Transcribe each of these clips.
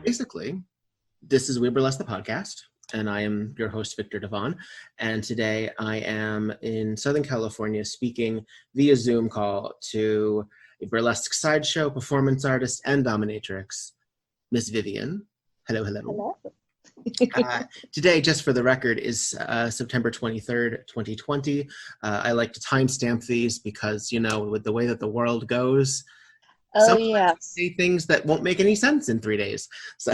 basically, this is We Burlesque the podcast, and I am your host, Victor Devon. And today I am in Southern California speaking via Zoom call to a burlesque sideshow performance artist and dominatrix, Miss Vivian. Hello, hello. Hello. Today, just for the record, is September 23rd, 2020. I like to timestamp these because, you know, with the way that the world goes, sometimes Yes. we say things that won't make any sense in 3 days. So,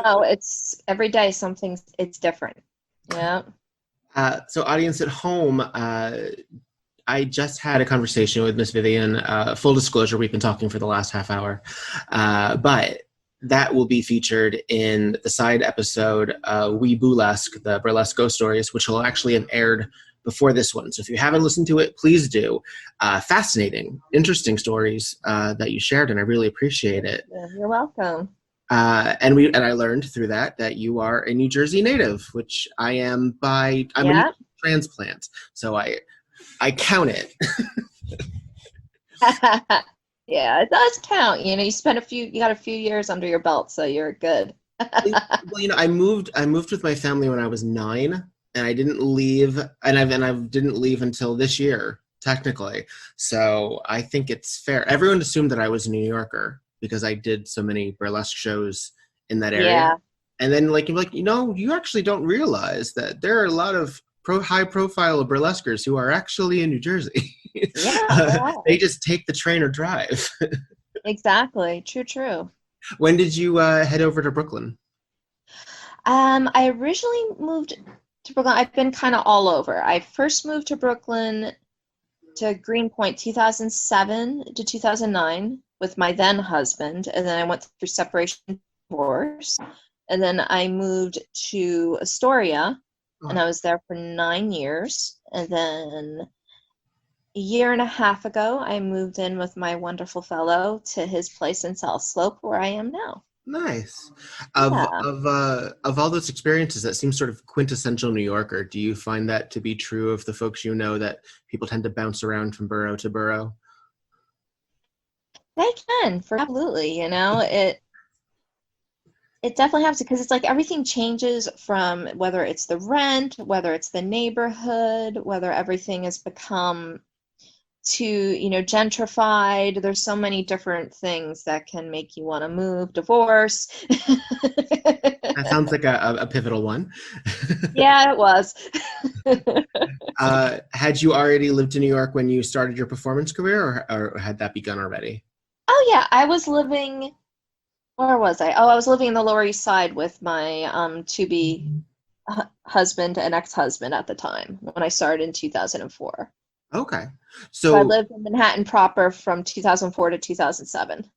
No, it's every day it's different. Yeah. so audience at home, I just had a conversation with Miss Vivian. Full disclosure, we've been talking for the last half hour, but that will be featured in the side episode, We Burlesque, the Burlesque Ghost Stories, which will actually have aired before this one. So if you haven't listened to it, please do. Fascinating, interesting stories that you shared, and I really appreciate it. You're welcome. And I learned through that you are a New Jersey native, which I am I'm a transplant, so I count it. Yeah, it does count. You know, you got a few years under your belt, so you're good. Well, you know, I moved with my family when I was 9, and I didn't leave, and I didn't leave until this year, technically. So I think it's fair. Everyone assumed that I was a New Yorker because I did so many burlesque shows in that area. Yeah. And then, you know, you actually don't realize that there are a lot of high-profile burlesquers who are actually in New Jersey. Yeah. They just take the train or drive. Exactly. True. When did you head over to Brooklyn? I originally moved to Brooklyn. I've been kind of all over. I first moved to Brooklyn to Greenpoint 2007 to 2009 with my then husband, and then I went through separation and divorce, and then I moved to Astoria, and I was there for 9 years, and then a year and a half ago I moved in with my wonderful fellow to his place in South Slope, where I am now. Nice. Yeah. Of all those experiences, that seems sort of quintessential New Yorker. Do you find that to be true of the folks you know, that people tend to bounce around from borough to borough? They can, absolutely. You know, it definitely has to, because it's like everything changes from whether it's the rent, whether it's the neighborhood, whether everything has become too, you know, gentrified. There's so many different things that can make you want to move, divorce. That sounds like a pivotal one. Yeah, it was. Had you already lived in New York when you started your performance career, or had that begun already? Oh, yeah. I was living, where was I? Oh, I was living in the Lower East Side with my to-be husband and ex-husband at the time when I started in 2004. Okay. So I lived in Manhattan proper from 2004 to 2007.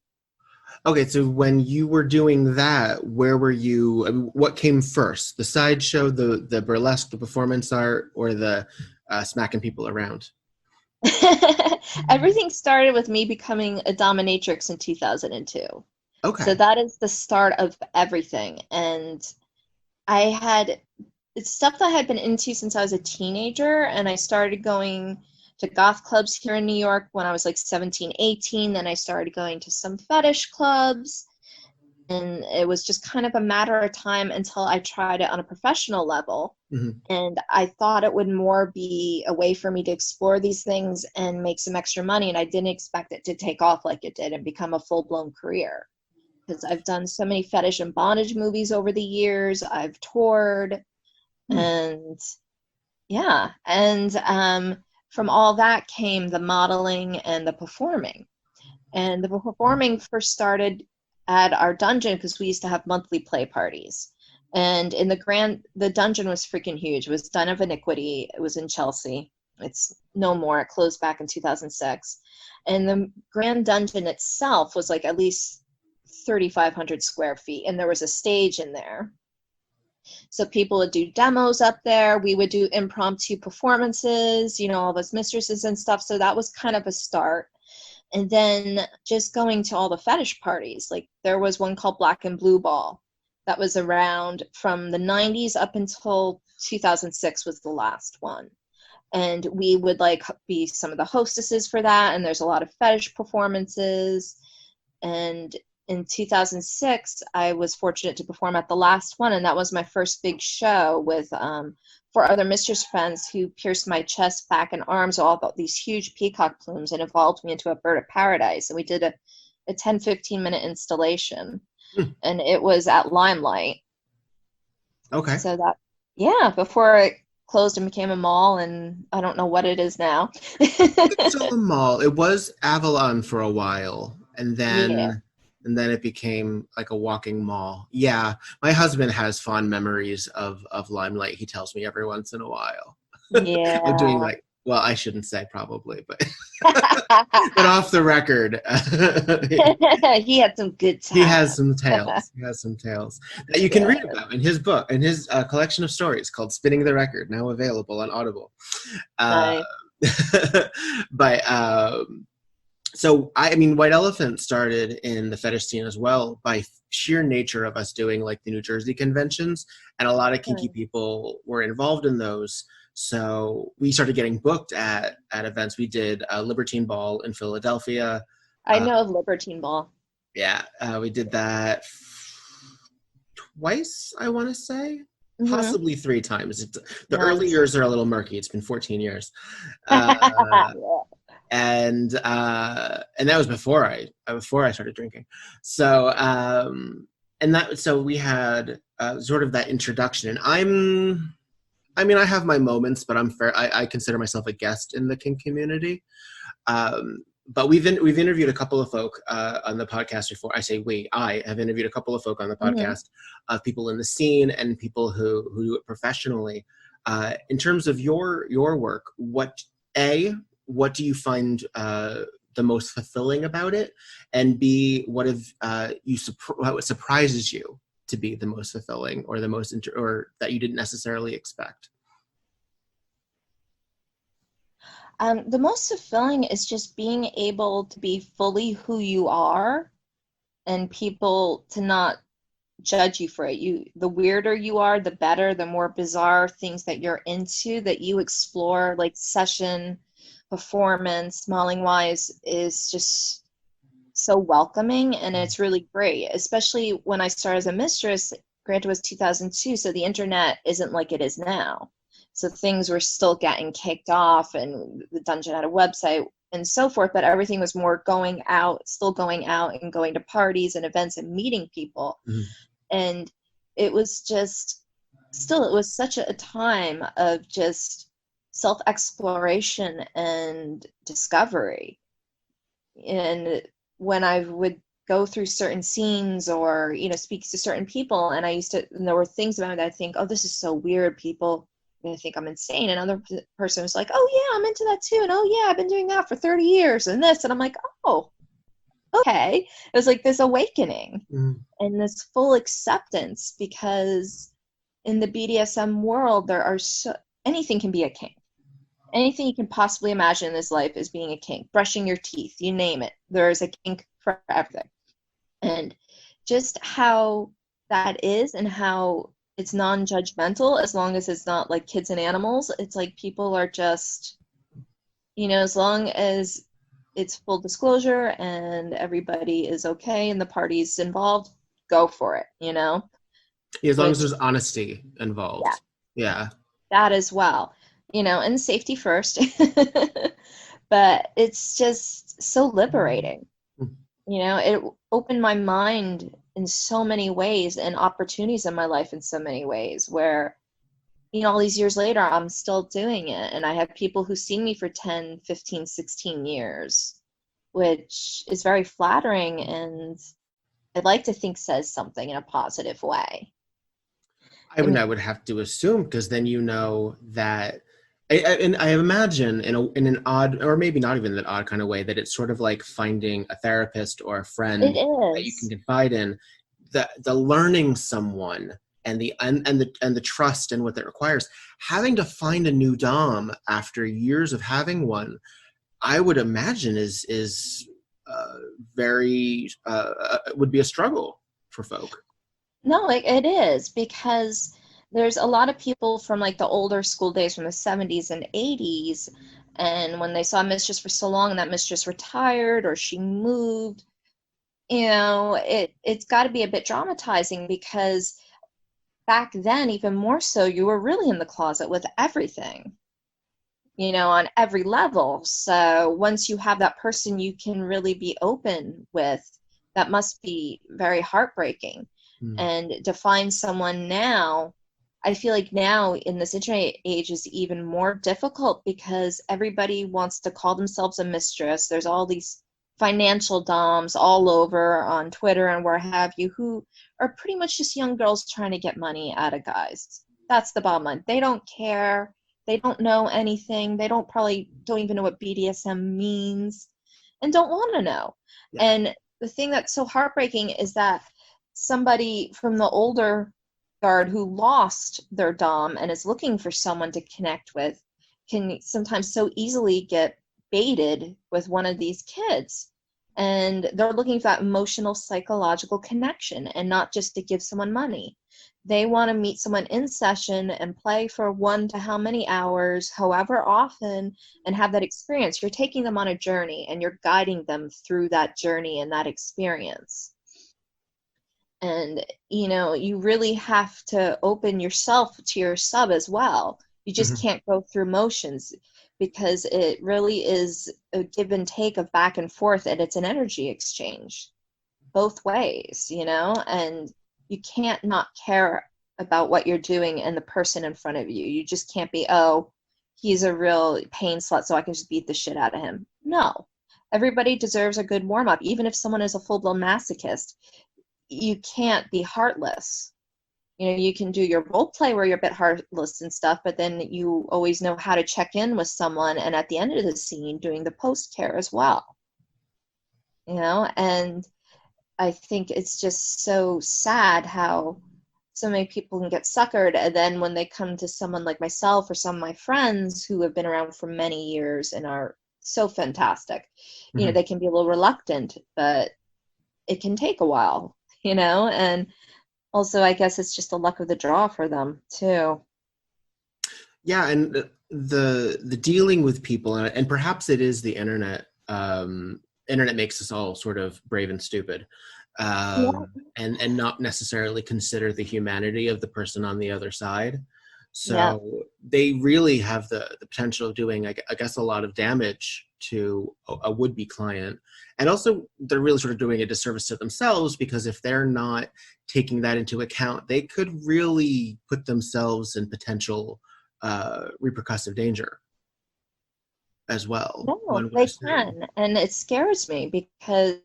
Okay, so when you were doing that, where were you? I mean, what came first? The sideshow, the burlesque, the performance art, or the smacking people around? Everything started with me becoming a dominatrix in 2002. Okay. So that is the start of everything. And it's stuff that I had been into since I was a teenager, and I started going to goth clubs here in New York when I was like 17, 18. Then I started going to some fetish clubs, and it was just kind of a matter of time until I tried it on a professional level. Mm-hmm. And I thought it would more be a way for me to explore these things and make some extra money, and I didn't expect it to take off like it did and become a full-blown career. Because I've done so many fetish and bondage movies over the years. I've toured, and yeah, and from all that came the modeling and the performing. And the performing first started at our dungeon because we used to have monthly play parties. And in the dungeon was freaking huge. It was Den of Iniquity. It was in Chelsea. It's no more. It closed back in 2006. And the grand dungeon itself was like at least 3,500 square feet. And there was a stage in there. So people would do demos up there. We would do impromptu performances, you know, all those mistresses and stuff. So that was kind of a start. And then just going to all the fetish parties. Like there was one called Black and Blue Ball that was around from the 90s up until 2006 was the last one. And we would like be some of the hostesses for that. And there's a lot of fetish performances. And in 2006, I was fortunate to perform at the last one, and that was my first big show with 4 other mistress friends who pierced my chest, back, and arms all about these huge peacock plumes and evolved me into a bird of paradise. And we did a 10-15 minute installation, and it was at Limelight. Okay. So that, yeah, before it closed and became a mall, and I don't know what it is now. It's still a mall. It was Avalon for a while, and Yeah. then it became like a walking mall. Yeah, my husband has fond memories of Limelight. He tells me every once in a while. I'm doing Yeah. like, well, I shouldn't say probably, but off the record, He had some good he has times. some tales. He has some tales that you can Yeah. read about in his book, in his collection of stories called "Spinning the Record," now available on Audible. Uh, Nice. but so I mean, White Elephant started in the fetish scene as well by sheer nature of us doing like the New Jersey conventions, and a lot of kinky people were involved in those. So we started getting booked at events. We did a Libertine Ball in Philadelphia. I know of Libertine Ball. Yeah, we did that twice, I want to say. Mm-hmm. Possibly 3 times. The early Nice. years are a little murky. It's been 14 years. Yeah. And that was before I started drinking. So so we had sort of that introduction. And I have my moments, but I consider myself a guest in the kink community. But we've interviewed a couple of folk on the podcast before. I have interviewed a couple of folk on the podcast of people in the scene and people who do it professionally. In terms of your work, what do you find the most fulfilling about it, and B, what surprises you to be the most fulfilling, or the most or that you didn't necessarily expect? The most fulfilling is just being able to be fully who you are, and people to not judge you for it. The weirder you are, the better, the more bizarre things that you're into, that you explore, like session, performance, modeling wise, is just so welcoming, and it's really great, especially when I started as a mistress. Granted, it was 2002, so the internet isn't like it is now. So things were still getting kicked off, and the dungeon had a website and so forth, but everything was more still going out and going to parties and events and meeting people. Mm-hmm. And it was just, still, it was such a time of just self-exploration and discovery. And when I would go through certain scenes or, speak to certain people, and there were things about it that I think, oh, this is so weird, people I think I'm insane. And another person was like, oh yeah, I'm into that too. And oh yeah, I've been doing that for 30 years and this. And I'm like, oh, okay. It was like this awakening and this full acceptance, because in the BDSM world, anything can be a kink. Anything you can possibly imagine in this life is being a kink. Brushing your teeth, you name it. There's a kink for everything. And just how that is, and how it's non-judgmental, as long as it's not like kids and animals. It's like people are just, as long as it's full disclosure and everybody is okay and the parties involved, go for it, Yeah, as long as there's honesty involved. Yeah. That as well, and safety first. But it's just so liberating. It opened my mind in so many ways, and opportunities in my life in so many ways, where, all these years later, I'm still doing it. And I have people who see me for 10, 15, 16 years, which is very flattering. And I'd like to think says something in a positive way. I would have to assume, because then that, and I imagine in an odd, or maybe not even that odd kind of way, that it's sort of like finding a therapist or a friend that you can confide in. The learning someone and the trust and what that requires, having to find a new dom after years of having one, I would imagine is very would be a struggle for folk. No, like it is, because there's a lot of people from like the older school days from the 70s and 80s, and when they saw a mistress for so long and that mistress retired or she moved, it's got to be a bit dramatizing, because back then, even more so, you were really in the closet with everything, on every level. So once you have that person you can really be open with, that must be very heartbreaking. And to find someone now, I feel like now in this internet age is even more difficult, because everybody wants to call themselves a mistress. There's all these financial doms all over on Twitter and where have you, who are pretty much just young girls trying to get money out of guys. That's the bottom line. They don't care. They don't know anything. They probably don't even know what BDSM means, and don't want to know. Yeah. And the thing that's so heartbreaking is that somebody from the older guard who lost their dom and is looking for someone to connect with can sometimes so easily get baited with one of these kids. And they're looking for that emotional, psychological connection, and not just to give someone money. They want to meet someone in session and play for 1 to how many hours, however often, and have that experience. You're taking them on a journey, and you're guiding them through that journey and that experience. And, you really have to open yourself to your sub as well. You just can't go through motions, because it really is a give and take of back and forth, and it's an energy exchange both ways, and you can't not care about what you're doing and the person in front of you. You just can't be, oh, he's a real pain slut, so I can just beat the shit out of him. No. Everybody deserves a good warm-up. Even if someone is a full-blown masochist, you can't be heartless. You can do your role play where you're a bit heartless and stuff, but then you always know how to check in with someone, and at the end of the scene, doing the post-care as well. And I think it's just so sad how so many people can get suckered, and then when they come to someone like myself or some of my friends who have been around for many years and are so fantastic, they can be a little reluctant, but it can take a while, and also I guess it's just the luck of the draw for them too. Yeah, and the dealing with people, and perhaps it is the internet. Internet makes us all sort of brave and stupid, and not necessarily consider the humanity of the person on the other side. So they really have the potential of doing, I guess, a lot of damage to a would-be client. And also, they're really sort of doing a disservice to themselves, because if they're not taking that into account, they could really put themselves in potential repercussive danger as well. No, they can. And it scares me because,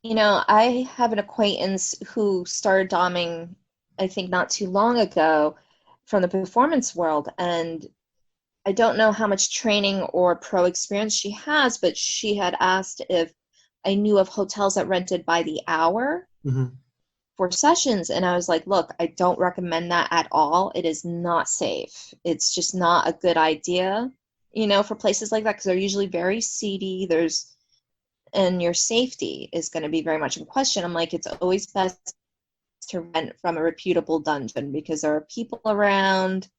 I have an acquaintance who started doming, I think, not too long ago from the performance world. And I don't know how much training or pro experience she has, but she had asked if I knew of hotels that rented by the hour for sessions. And I was like, look, I don't recommend that at all. It is not safe. It's just not a good idea, for places like that, because they're usually very seedy. And your safety is going to be very much in question. I'm like, it's always best to rent from a reputable dungeon, because there are people around.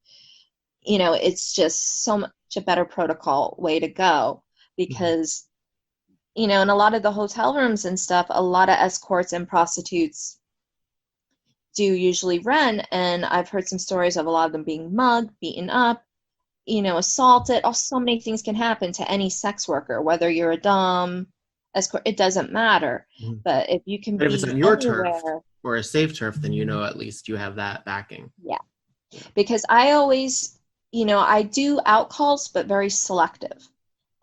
It's just so much a better protocol way to go, because, in a lot of the hotel rooms and stuff, a lot of escorts and prostitutes do usually rent. And I've heard some stories of a lot of them being mugged, beaten up, assaulted. Oh, so many things can happen to any sex worker, whether you're a dom, escort, it doesn't matter. But if you can But be if it's on your anywhere, turf or a safe turf, then at least you have that backing. Yeah. Because I always, I do out calls, but very selective.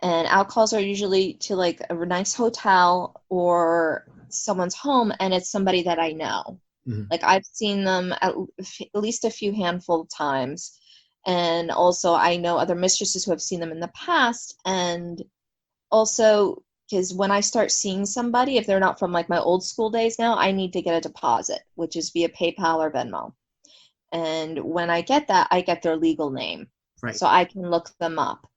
And out calls are usually to like a nice hotel or someone's home, and it's somebody that I know. Like I've seen them at least a few handful of times. And also I know other mistresses who have seen them in the past. And also, because when I start seeing somebody, if they're not from like my old school days now, I need to get a deposit, which is via PayPal or Venmo. And when I get that, I get their legal name. Right. So I can look them up.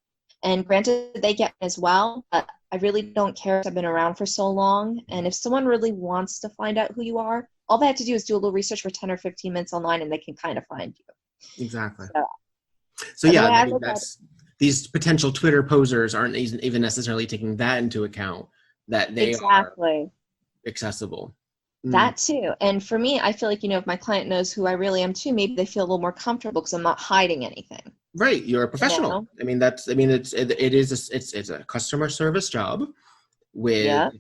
And granted, they get me as well, but I really don't care if I've been around for so long. And if someone really wants to find out who you are, all they have to do is do a little research for 10 or 15 minutes online, and they can kind of find you. Exactly. So yeah, I mean, these potential Twitter posers aren't even necessarily taking that into account, that they exactly. accessible. Mm. That too. And for me, I feel like, if my client knows who I really am too, maybe they feel a little more comfortable because I'm not hiding anything, Right, you're a you professional. know? I mean, it's a customer service job with Yeah.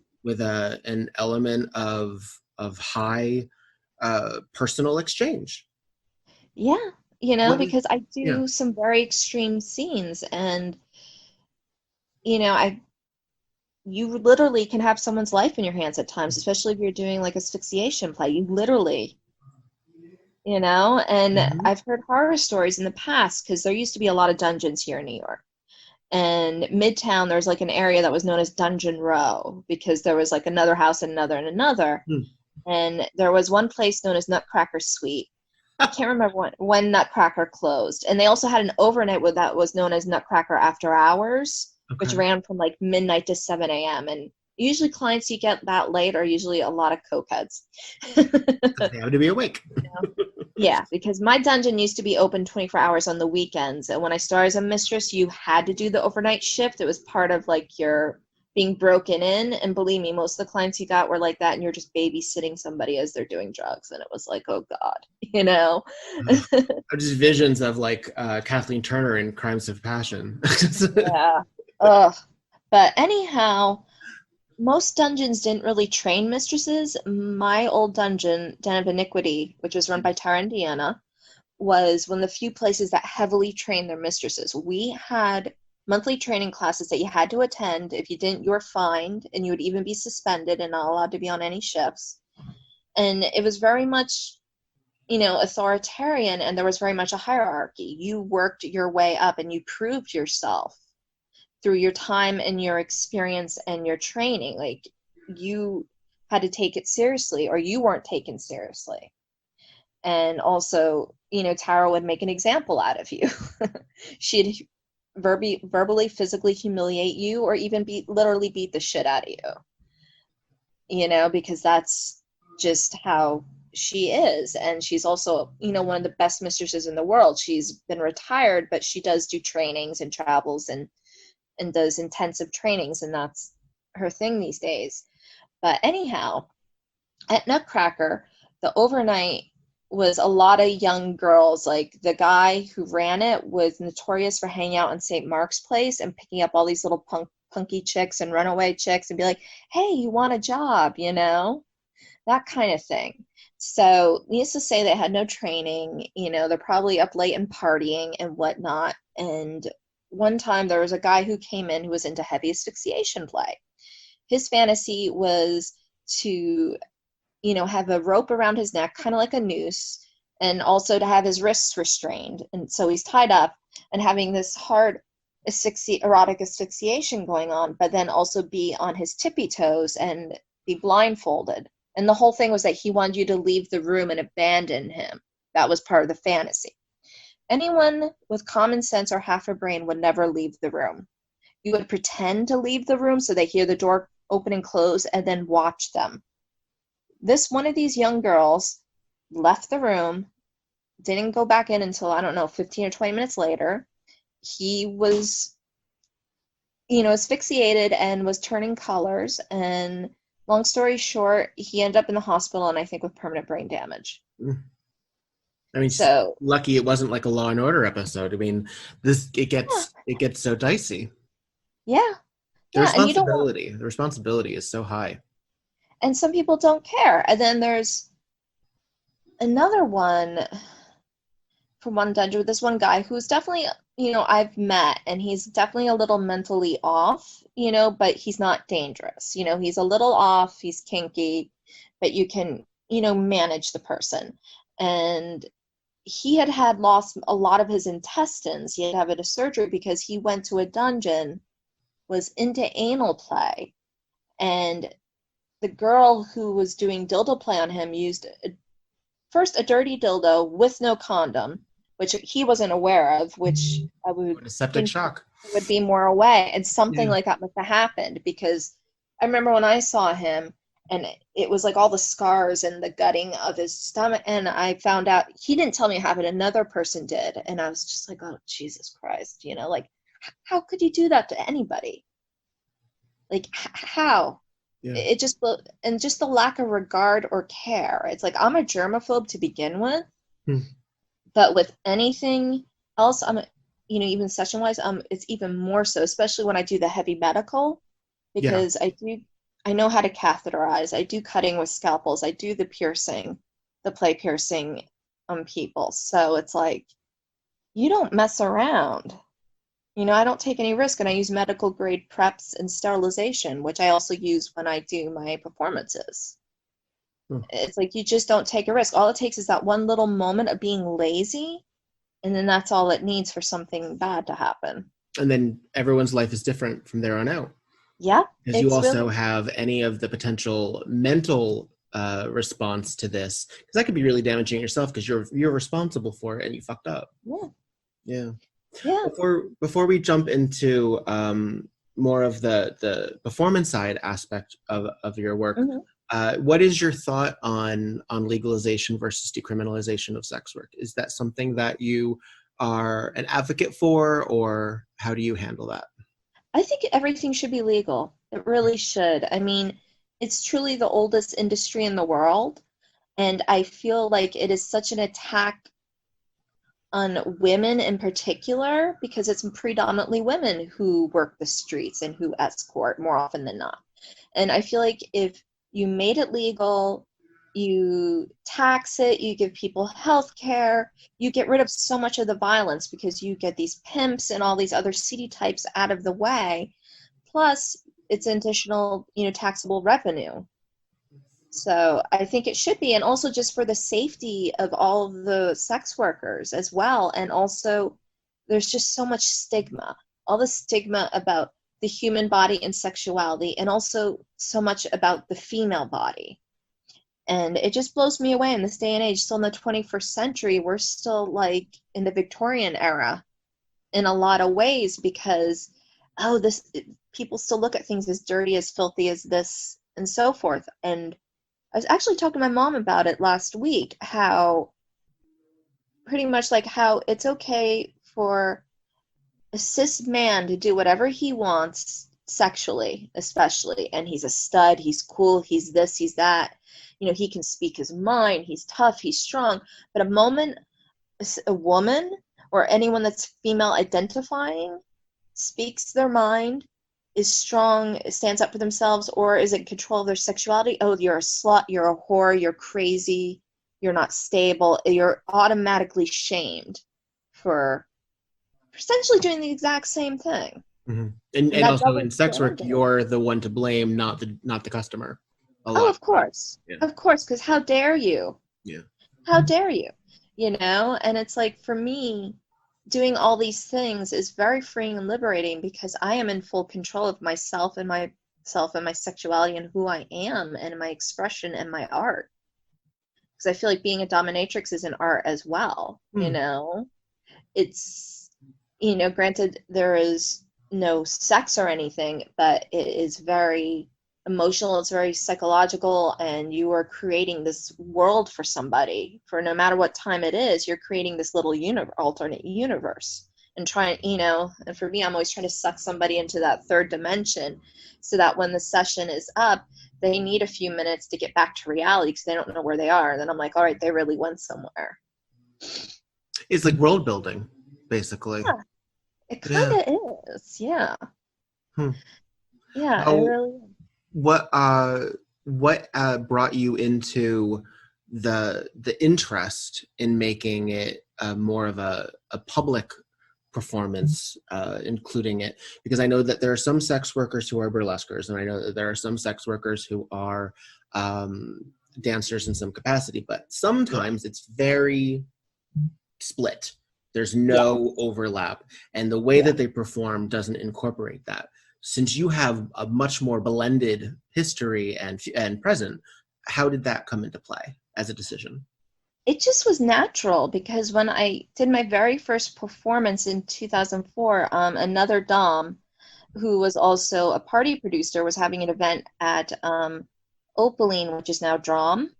an element of high personal exchange. Yeah. What is Because I yeah. do some very extreme scenes and, I you literally can have someone's life in your hands at times, especially if you're doing like asphyxiation play. You literally, and Mhm. I've heard horror stories in the past because there used to be a lot of dungeons here in New York. And Midtown, there's like an area that was known as Dungeon Row because there was like another house and another and another. Hmm. And there was one place known as Nutcracker Suite. I can't remember when Nutcracker closed. And they also had an overnight that was known as Nutcracker After Hours, which Okay. ran from like midnight to 7 a.m. And usually clients you get that late are usually a lot of cokeheads. Because they have to be awake. Yeah, because my dungeon used to be open 24 hours on the weekends. And when I started as a mistress, you had to do the overnight shift. It was part of like your being broken in. And believe me, most of the clients you got were like that. And you're just babysitting somebody as they're doing drugs. And it was like, oh God, you know? Ugh. Just visions of like Kathleen Turner in Crimes of Passion. Yeah. Ugh. But anyhow, most dungeons didn't really train mistresses. My old dungeon, Den of Iniquity, which was run by Tara Indiana, was one of the few places that heavily trained their mistresses. We had monthly training classes that you had to attend. If you didn't, you were fined and you would even be suspended and not allowed to be on any shifts. And it was very much, authoritarian and there was very much a hierarchy. You worked your way up and you proved yourself through your time and your experience and your training. Like you had to take it seriously or you weren't taken seriously. And also, Tara would make an example out of you. She'd verbally, physically humiliate you, or even literally beat the shit out of you. Because that's just how she is. And she's also, one of the best mistresses in the world. She's been retired, but she does do trainings and travels and does intensive trainings, and that's her thing these days. But anyhow, at Nutcracker, the overnight was a lot of young girls. Like the guy who ran it was notorious for hanging out in St. Mark's Place and picking up all these little punky chicks and runaway chicks and be like, hey, you want a job, that kind of thing. So needless to say, they had no training. They're probably up late and partying and whatnot. And one time there was a guy who came in who was into heavy asphyxiation play. His fantasy was to have a rope around his neck, kind of like a noose, and also to have his wrists restrained. And so he's tied up and having this hard erotic asphyxiation going on, but then also be on his tippy toes and be blindfolded. And the whole thing was that he wanted you to leave the room and abandon him. That was part of the fantasy. Anyone with common sense or half a brain would never leave the room. You would pretend to leave the room so they hear the door open and close and then watch them. This one of these young girls left the room, didn't go back in until, I don't know, 15 or 20 minutes later. He was, asphyxiated and was turning colors. And long story short, he ended up in the hospital and I think with permanent brain damage. I mean, just So, lucky it wasn't like a Law and Order episode. I mean, yeah, it gets so dicey. yeah, yeah. And you don't want, The responsibility is so high. and some people don't care. And then there's another one from one dungeon with this one guy who's definitely, I've met, and he's definitely a little mentally off, but he's not dangerous. He's a little off, he's kinky, but you can, manage the person. And he had lost a lot of his intestines. He had to have a surgery because he went to a dungeon, was into anal play, and the girl who was doing dildo play on him used first a dirty dildo with no condom, which he wasn't aware of, which I would What a septic think shock. would be more away. And something Yeah. like that must have happened because I remember when I saw him and it was like all the scars and the gutting of his stomach. And I found out he didn't tell me it happened. Another person did. And I was just like, oh, Jesus Christ, like, how could you do that to anybody? Like, how? Yeah. it just and just the lack of regard or care. It's like I'm a germaphobe to begin with, Hmm. but with anything else, even session wise, it's even more so, especially when I do the heavy medical, Yeah. because I know how to catheterize. I do cutting with scalpels. I do the piercing, the play piercing on people. So it's like, you don't mess around. I don't take any risk, and I use medical grade preps and sterilization, which I also use when I do my performances. Hmm. It's like you just don't take a risk. All it takes is that one little moment of being lazy, and then that's all it needs for something bad to happen. And then everyone's life is different from there on out. Yeah, Because you it's also really, have any of the potential mental response to this, because that could be really damaging yourself because you're responsible for it and you fucked up. yeah, Yeah. yeah. Before we jump into more of the performance side aspect of your work, Mhm. what is your thought on legalization versus decriminalization of sex work? Is that something that you are an advocate for, or how do you handle that? I think everything should be legal. It really should. I mean, it's truly the oldest industry in the world, and I feel like it is such an attack on women in particular because it's predominantly women who work the streets and who escort more often than not. And I feel like if you made it legal, you tax it, you give people health care, you get rid of so much of the violence because you get these pimps and all these other seedy types out of the way. Plus, it's additional, taxable revenue. So I think it should be, and also just for the safety of all of the sex workers as well. And also, there's just so much stigma, all the stigma about the human body and sexuality, and also so much about the female body. And it just blows me away in this day and age, still in the 21st century, we're still like in the Victorian era in a lot of ways because, oh, this people still look at things as dirty, as filthy as this, and so forth. And I was actually talking to my mom about it last week, how pretty much like how it's okay for a cis man to do whatever he wants sexually, especially, and he's a stud, he's cool, he's this, he's that. He can speak his mind, he's tough, he's strong. But a moment a woman or anyone that's female identifying speaks their mind, is strong, stands up for themselves, or is in control of their sexuality, oh, you're a slut, you're a whore, you're crazy, you're not stable, you're automatically shamed for essentially doing the exact same thing. Hmm. And And that also double in sex work, standard. you're the one to blame, not the customer. A Oh, lot of of times. course. Yeah. Of course, because how dare you? Yeah. How dare you? And it's like for me, doing all these things is very freeing and liberating because I am in full control of myself and my sexuality and who I am and my expression and my art. Because I feel like being a dominatrix is an art as well, Hmm. It's, granted there is no sex or anything, but it is very emotional, it's very psychological, and you are creating this world for somebody for no matter what time it is, you're creating this little alternate universe and trying, and for me, I'm always trying to suck somebody into that third dimension so that when the session is up, they need a few minutes to get back to reality because they don't know where they are. And then I'm like, all right, they really went somewhere. It's like world building, basically. Yeah, it kind Yeah. of is. Yeah. Hmm. Yeah, it How really is. what brought you into the interest in making it more of a public performance, including it, because I know that there are some sex workers who are burlesquers, and I know that there are some sex workers who are um, dancers in some capacity, but Yeah. sometimes it's very split. There's Yeah. no overlap, and the way Yeah. that they perform doesn't incorporate that. Since you have a much more blended history and present, how did that come into play as a decision? It just was natural because when I did my very first performance in 2004, another Dom who was also a party producer was having an event at Opaline, which is now Drom. Yes.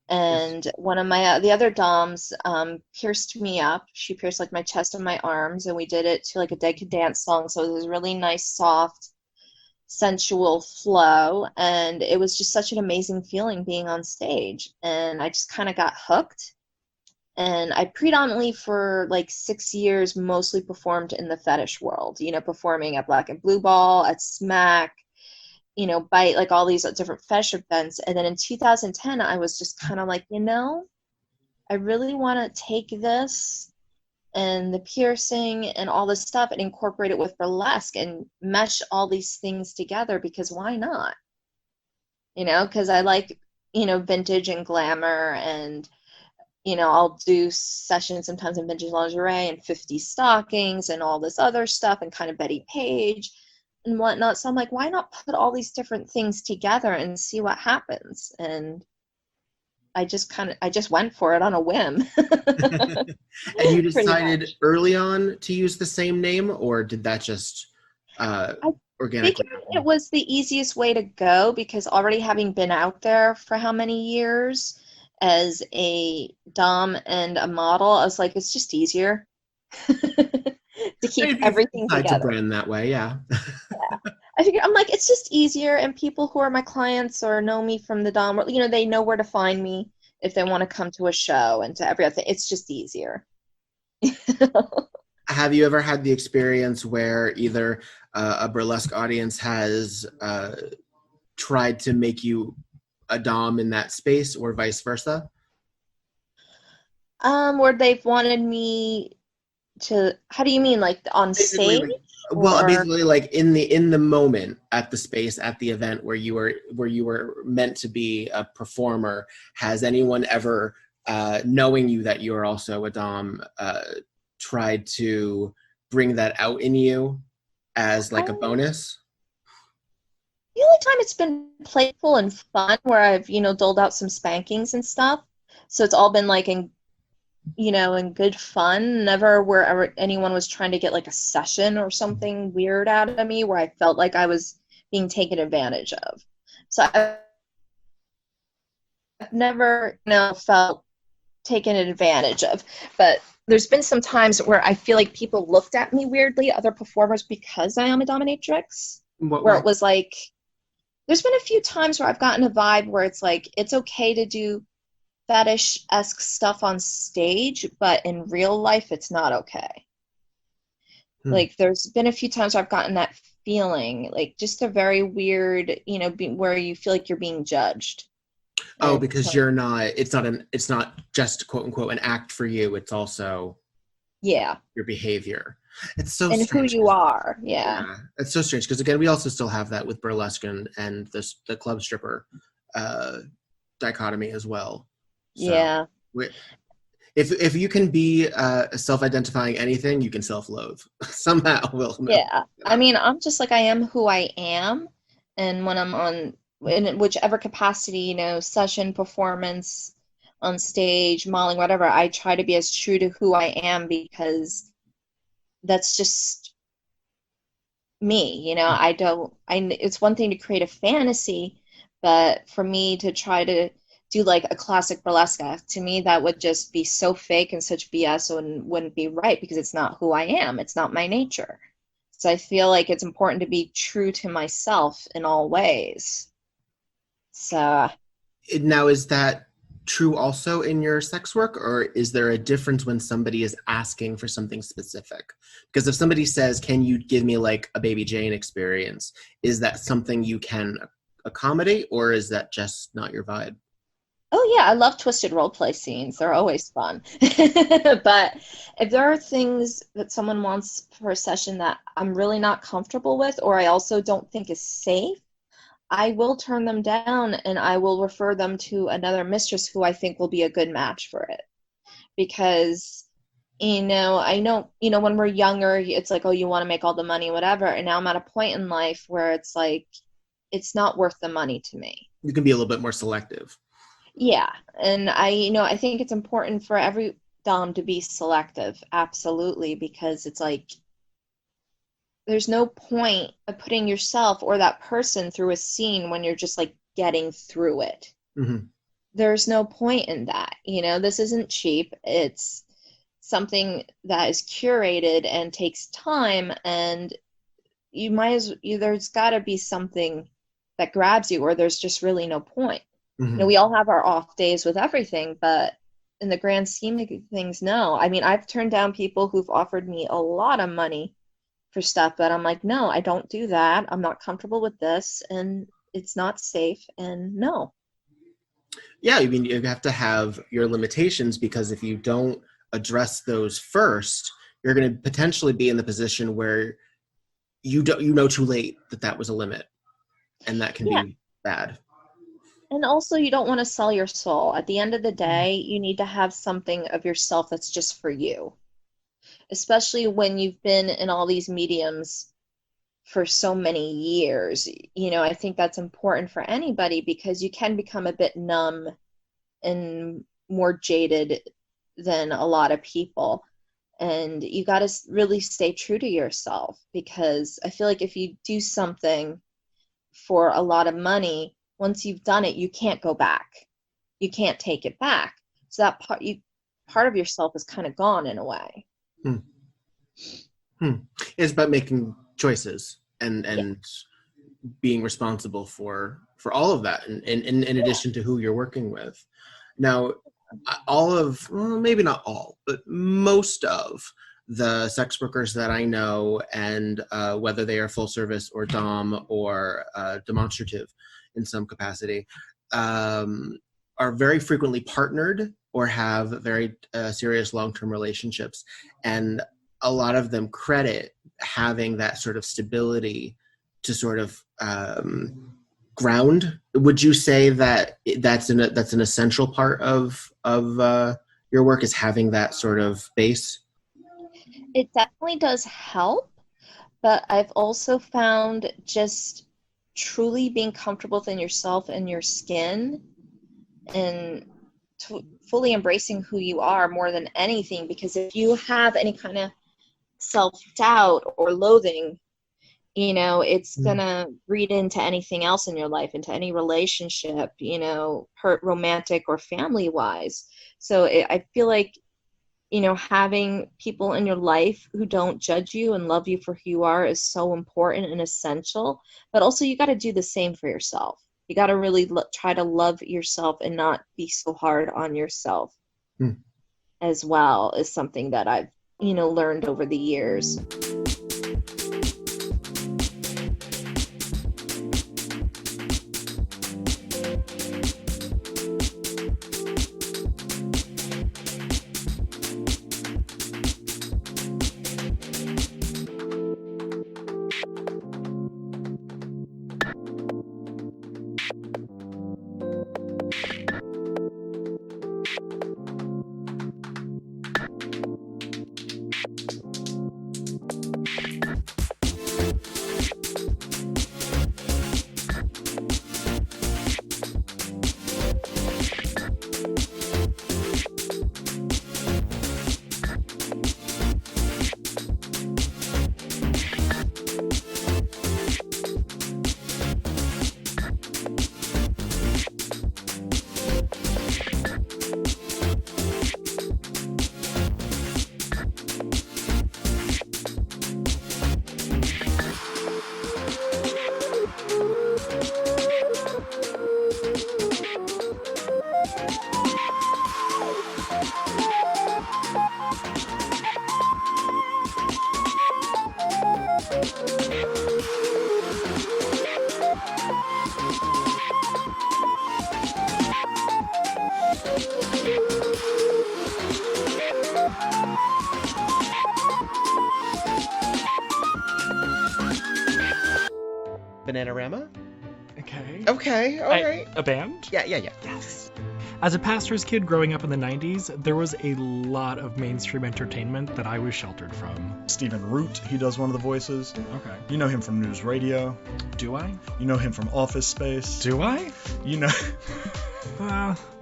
And one of my the other Doms pierced me up. She pierced like my chest and my arms, and we did it to like a Dead Can Dance song. So it was really nice, soft, sensual flow, and it was just such an amazing feeling being on stage, and I just kind of got hooked. And I predominantly for like 6 years mostly performed in the fetish world, performing at Black and Blue Ball, at Smack, Bite, like all these different fetish events. And then in 2010 I was just kind of like, I really want to take this and the piercing and all this stuff and incorporate it with burlesque and mesh all these things together, because why not? Because I like, vintage and glamour, and, I'll do sessions sometimes in vintage lingerie and 50 stockings and all this other stuff and kind of Betty Page and whatnot. So I'm like, why not put all these different things together and see what happens? And I just went for it on a whim. And you Pretty decided much. early on to use the same name, or did that just I organically figured it happen? was the easiest way to go, because already having been out there for how many years as a dom and a model, I was like, it's just easier to keep If you everything decide to together. brand that way, yeah. I'm like, it's just easier, and people who are my clients or know me from the dom, they know where to find me if they want to come to a show and to everything. It's just easier. Have you ever had the experience where either a burlesque audience has tried to make you a dom in that space, or vice versa? Where they've wanted me to, how do you mean, like on Basically, stage like, well, or? basically, like in the moment at the space at the event where you were meant to be a performer. Has anyone ever, knowing you that you are also a dom, tried to bring that out in you as like a bonus? The only time it's been playful and fun where I've, doled out some spankings and stuff. So it's all been like in good fun, never where anyone was trying to get like a session or something weird out of me where I felt like I was being taken advantage of. So I've never, felt taken advantage of. But there's been some times where I feel like people looked at me weirdly, other performers, because I am a dominatrix, What where way? it was like, there's been a few times where I've gotten a vibe where it's like, it's okay to do fetish-esque stuff on stage, but in real life, it's not okay. Hmm. Like, there's been a few times where I've gotten that feeling, like just a very weird, where you feel like you're being judged. Oh, And because you're not. It's not just quote unquote an act for you. It's also yeah, your behavior. It's so and who strange. you are. Yeah, Yeah, it's so strange because again, we also still have that with burlesque and the club stripper uh, dichotomy as well. So yeah, we, if you can be self-identifying anything, you can self-loathe somehow. Will yeah. I mean, I'm just like, I am who I am, and when I'm on, in whichever capacity, session, performance, on stage, modeling, whatever, I try to be as true to who I am, because that's just me. I don't, it's one thing to create a fantasy, but for me to try to do like a classic burlesque act, to me that would just be so fake and such BS, and wouldn't be right, because it's not who I am. It's not my nature. So I feel like it's important to be true to myself in all ways. So Now, is that true also in your sex work, or is there a difference when somebody is asking for something specific? Because if somebody says, "Can you give me like a Baby Jane experience?" Is that something you can accommodate, or is that just not your vibe? oh yeah, I love twisted role play scenes. They're always fun. But if there are things that someone wants for a session that I'm really not comfortable with, or I also don't think is safe, I will turn them down, and I will refer them to another mistress who I think will be a good match for it. Because, I know, when we're younger, it's like, oh, you want to make all the money, whatever. And now I'm at a point in life where it's like, it's not worth the money to me. You can be a little bit more selective. Yeah, and I think it's important for every dom to be selective, absolutely, because it's like there's no point of putting yourself or that person through a scene when you're just like getting through it. Hmm. There's no point in that. This isn't cheap. It's something that is curated and takes time, and there's got to be something that grabs you, or there's just really no point. Mhm. We all have our off days with everything, but in the grand scheme of things, no. I mean, I've turned down people who've offered me a lot of money for stuff, but I'm like, no, I don't do that. I'm not comfortable with this, and it's not safe, and no. Yeah, I mean, you have to have your limitations, because if you don't address those first, you're going to potentially be in the position where you know too late that was a limit, and that can Yeah. be bad. And also, you don't want to sell your soul. At the end of the day, you need to have something of yourself that's just for you, especially when you've been in all these mediums for so many years. I think that's important for anybody, because you can become a bit numb and more jaded than a lot of people. And you got to really stay true to yourself, because I feel like if you do something for a lot of money, once you've done it, you can't go back. You can't take it back. So that part of yourself is kind of gone in a way. It's about making choices and Yeah. being responsible for all of that, and in addition to who you're working with. Now, maybe not all, but most of the sex workers that I know, and whether they are full service or dom or demonstrative in some capacity, are very frequently partnered or have very serious long-term relationships. And a lot of them credit having that sort of stability to sort of ground. Would you say that that's an essential part of your work, is having that sort of base? It definitely does help, but I've also found just truly being comfortable within yourself and your skin, and fully embracing who you are more than anything. Because if you have any kind of self-doubt or loathing, it's gonna read into anything else in your life, into any relationship, hurt, romantic or family wise. So I feel like, having people in your life who don't judge you and love you for who you are is so important and essential. But also, you got to do the same for yourself. You got to really try to love yourself and not be so hard on yourself as well, is something that I've, learned over the years. Bananarama? Okay, all right. A band? Yeah. Yes. As a pastor's kid growing up in the 90s, there was a lot of mainstream entertainment that I was sheltered from. Stephen Root, he does one of the voices. Okay. You know him from News Radio. Do I? You know him from Office Space. Do I? You know...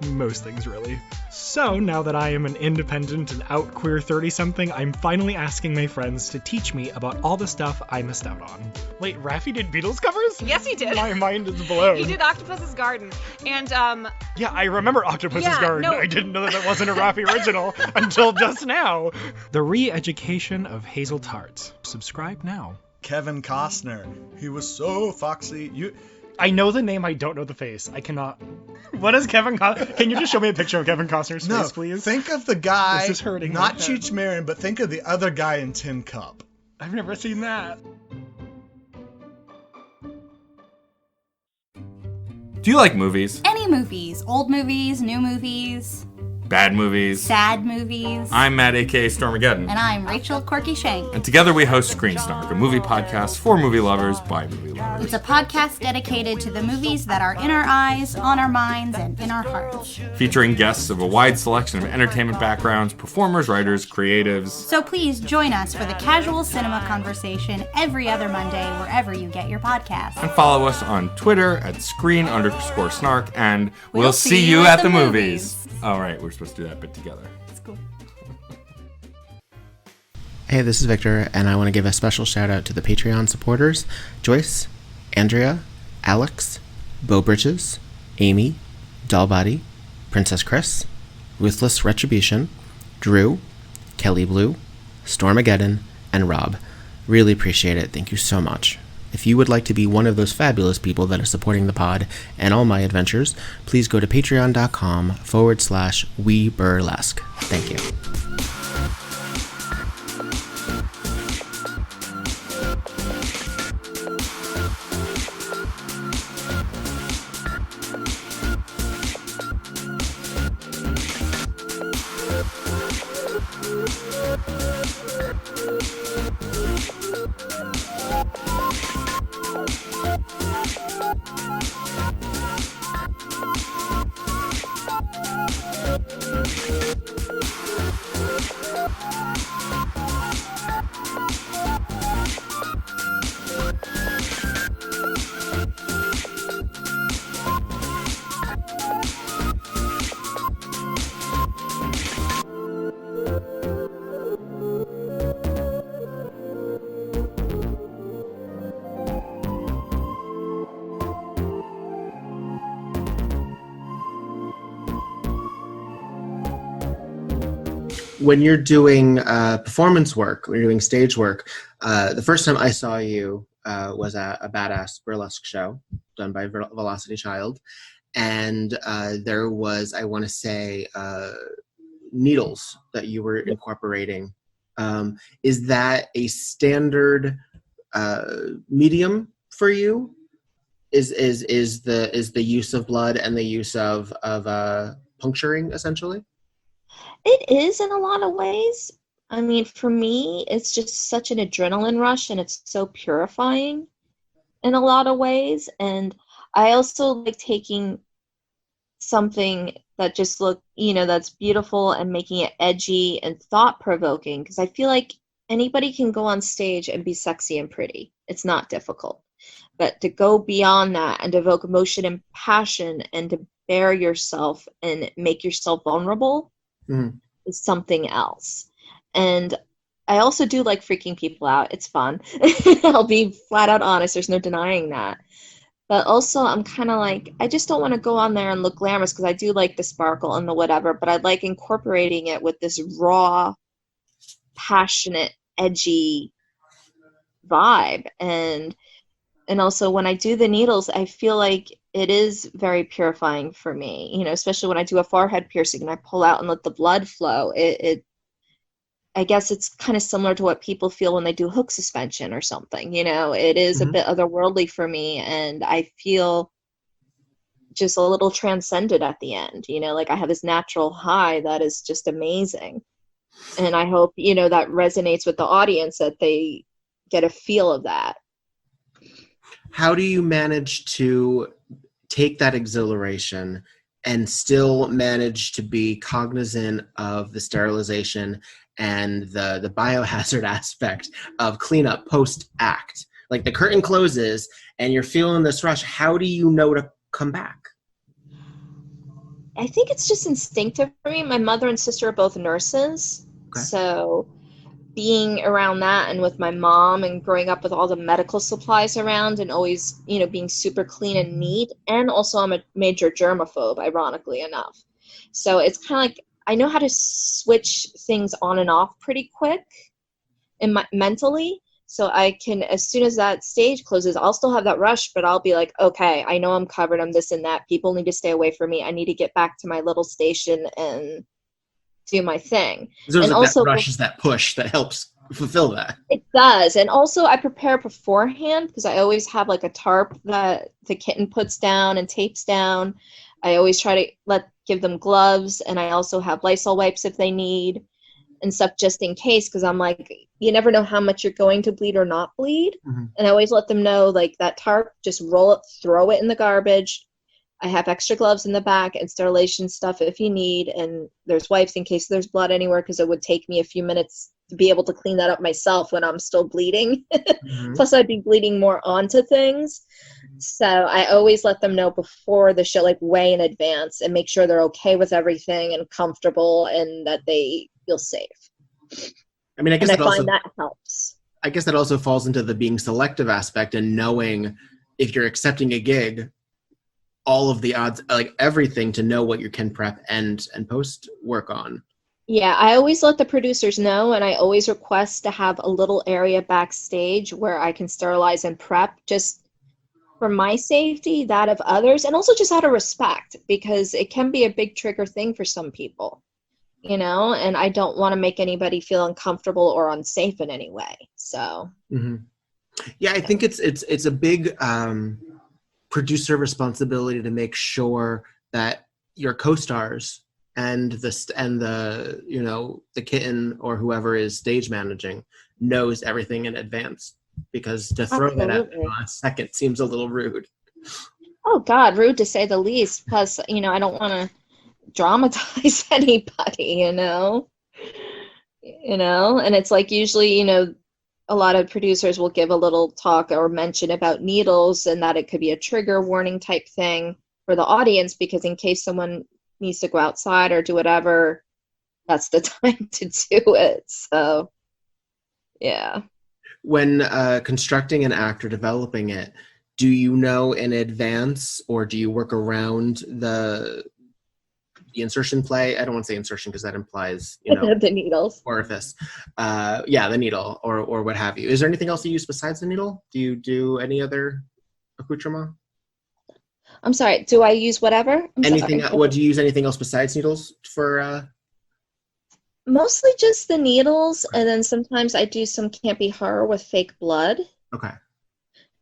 Most things, really. So, now that I am an independent and out queer 30-something, I'm finally asking my friends to teach me about all the stuff I missed out on. Wait, Raffi did Beatles covers? Yes, he did. My mind is blown. He did Octopus's Garden. And, Yeah, I remember Octopus's Yeah, Garden. no. I didn't know that wasn't a Raffi original until just now. The Re-Education of Hazel Tart. Subscribe now. Kevin Costner. He was so foxy. I know the name, I don't know the face. I cannot. What is Kevin Costner? Can you just show me a picture of Kevin Costner's face, please? Think of the guy, This is hurting my not head. Cheech Marin, but think of the other guy in Tin Cup. I've never seen that. Do you like movies? Any movies. Old movies, new movies, Bad movies? sad movies. I'm Matt, aka Stormageddon. And I'm Rachel Corky Shank. And together we host Screen Snark, a movie podcast for movie lovers by movie lovers. It's a podcast dedicated to the movies that are in our eyes, on our minds, and in our hearts. Featuring guests of a wide selection of entertainment backgrounds, performers, writers, creatives. So please join us for the casual cinema conversation every other Monday wherever you get your podcasts. And follow us on Twitter at screen_snark, and we'll see you at the movies. All right, we're supposed to do that bit together. That's cool. Hey, this is Victor, and I want to give a special shout out to the Patreon supporters: Joyce, Andrea, Alex, Bo Bridges, Amy, Dollbody, Princess Chris, Ruthless Retribution, Drew, Kelly Blue, Stormageddon, and Rob. Really appreciate it. Thank you so much. If you would like to be one of those fabulous people that are supporting the pod and all my adventures, please go to patreon.com/weburlesque. Thank you. When you're doing performance work, when you're doing stage work, the first time I saw you was at a badass burlesque show done by Velocity Child. And there was, I want to say, needles that you were incorporating. Is that a standard medium for you? Is the use of blood and the use of puncturing, essentially? It is in a lot of ways. I mean, for me, it's just such an adrenaline rush, and it's so purifying in a lot of ways. And I also like taking something that just that's beautiful and making it edgy and thought-provoking, because I feel like anybody can go on stage and be sexy and pretty. It's not difficult. But to go beyond that and evoke emotion and passion and to bare yourself and make yourself vulnerable is something else. And I also do like freaking people out. It's fun. I'll be flat out honest. There's no denying that. But also I'm kind of like, I just don't want to go on there and look glamorous, because I do like the sparkle and the whatever, but I like incorporating it with this raw, passionate, edgy vibe. And also when I do the needles, I feel like it is very purifying for me, especially when I do a forehead piercing and I pull out and let the blood flow. I guess it's kind of similar to what people feel when they do hook suspension or something. It is a bit otherworldly for me, and I feel just a little transcended at the end. Like I have this natural high that is just amazing. And I hope, that resonates with the audience, that they get a feel of that. How do you manage to take that exhilaration and still manage to be cognizant of the sterilization and the biohazard aspect of cleanup post-act? Like the curtain closes and you're feeling this rush. How do you know to come back? I think it's just instinctive for me. My mother and sister are both nurses. Okay. So being around that and with my mom and growing up with all the medical supplies around and always, being super clean and neat. And also I'm a major germaphobe, ironically enough. So it's kind of like I know how to switch things on and off pretty quick mentally. So I can, as soon as that stage closes, I'll still have that rush, but I'll be like, okay, I know I'm covered. I'm this and that. People need to stay away from me. I need to get back to my little station and do my thing. There's And like also, that rush is that push that helps fulfill that. it does. And also I prepare beforehand because I always have like a tarp that the kitten puts down and tapes down. I always try to give them gloves, and I also have Lysol wipes if they need and stuff just in case, because I'm like, you never know how much you're going to bleed or not bleed. Mhm. And I always let them know, like, that tarp, just roll it, throw it in the garbage. I have extra gloves in the back and sterilization stuff if you need, and there's wipes in case there's blood anywhere, because it would take me a few minutes to be able to clean that up myself when I'm still bleeding. Mhm. Plus I'd be bleeding more onto things. So I always let them know before the show, like way in advance, and make sure they're okay with everything and comfortable and that they feel safe. I mean, I guess And I that also, find that helps. I guess that also falls into the being selective aspect and knowing if you're accepting a gig, all of the odds, like everything, to know what you can prep and post work on. Yeah, I always let the producers know, and I always request to have a little area backstage where I can sterilize and prep, just for my safety, that of others, and also just out of respect, because it can be a big trigger thing for some people, you know, and I don't want to make anybody feel uncomfortable or unsafe in any way. So Mm-hmm. Yeah, I think it's a big producer responsibility to make sure that your co-stars and the you know, the kitten or whoever is stage managing knows everything in advance, because to throw that at them on a second seems a little rude. Oh God, rude to say the least. Plus, you know, I don't want to dramatize anybody, you know, and it's like usually, you know, a lot of producers will give a little talk or mention about needles and that it could be a trigger warning type thing for the audience, because in case someone needs to go outside or do whatever, that's the time to do it. So, yeah. When constructing an act or developing it, do you know in advance, or do you work around the insertion play? I don't want to say insertion because that implies, you know, the needles. Orifice. Yeah, the needle or what have you. Is there anything else you use besides the needle? Do you do any other accoutrement? I'm sorry, do I use whatever? Anything? Would you use anything else besides needles for? Mostly just the needles, and then sometimes I do some campy horror with fake blood. Okay.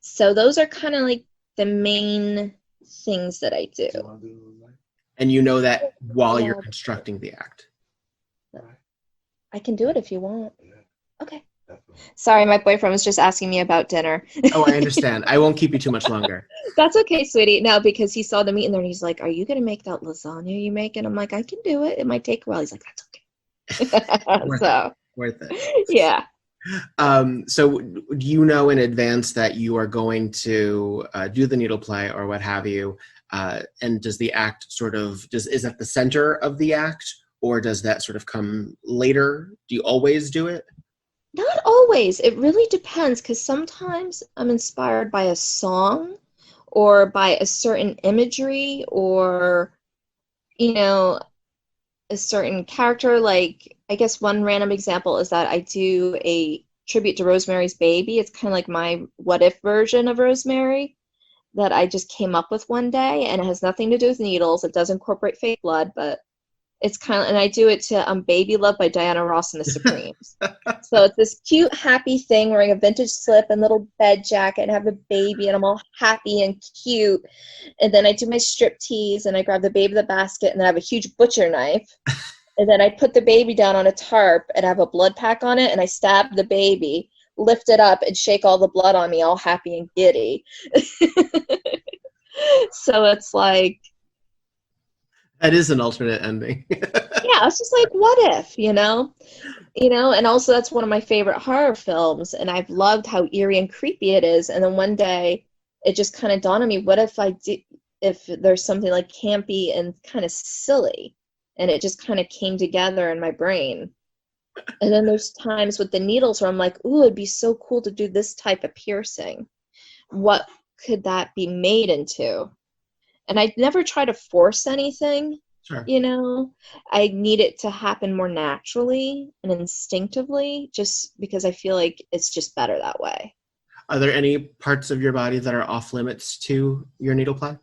So those are kind of like the main things that I do. And you know that while you're constructing the act. I can do it if you want. Okay. Sorry, my boyfriend was just asking me about dinner. Oh, I understand. I won't keep you too much longer. That's okay, sweetie. No, because he saw the meat in there and he's like, "Are you going to make that lasagna you make?" And I'm like, "I can do it. It might take a while." He's like, "That's okay." Worth it. Yeah. So do you know in advance that you are going to do the needle play or what have you? And does the act is that the center of the act, or does that sort of come later? Do you always do it? Not always. It really depends, because sometimes I'm inspired by a song or by a certain imagery or, you know, a certain character. Like, I guess one random example is that I do a tribute to Rosemary's Baby. It's kind of like my what if version of Rosemary that I just came up with one day, and it has nothing to do with needles. It does incorporate fake blood, but it's kind of, and I do it to Baby Love by Diana Ross and the Supremes. So it's this cute, happy thing, wearing a vintage slip and little bed jacket, and have a baby, and I'm all happy and cute. And then I do my strip tease, and I grab the baby in the basket, and then I have a huge butcher knife. And then I put the baby down on a tarp, and I have a blood pack on it, and I stab the baby, lift it up, and shake all the blood on me, all happy and giddy. So it's like, that is an alternate ending. yeah, it's just like, what if, you know, and also that's one of my favorite horror films, and I've loved how eerie and creepy it is. And then one day it just kind of dawned on me, what if if there's something like campy and kind of silly, and it just kind of came together in my brain. And then there's times with the needles where I'm like, ooh, it'd be so cool to do this type of piercing. What could that be made into? And I never try to force anything. Sure. You know, I need it to happen more naturally and instinctively, just because I feel like it's just better that way. Are there any parts of your body that are off limits to your needle play?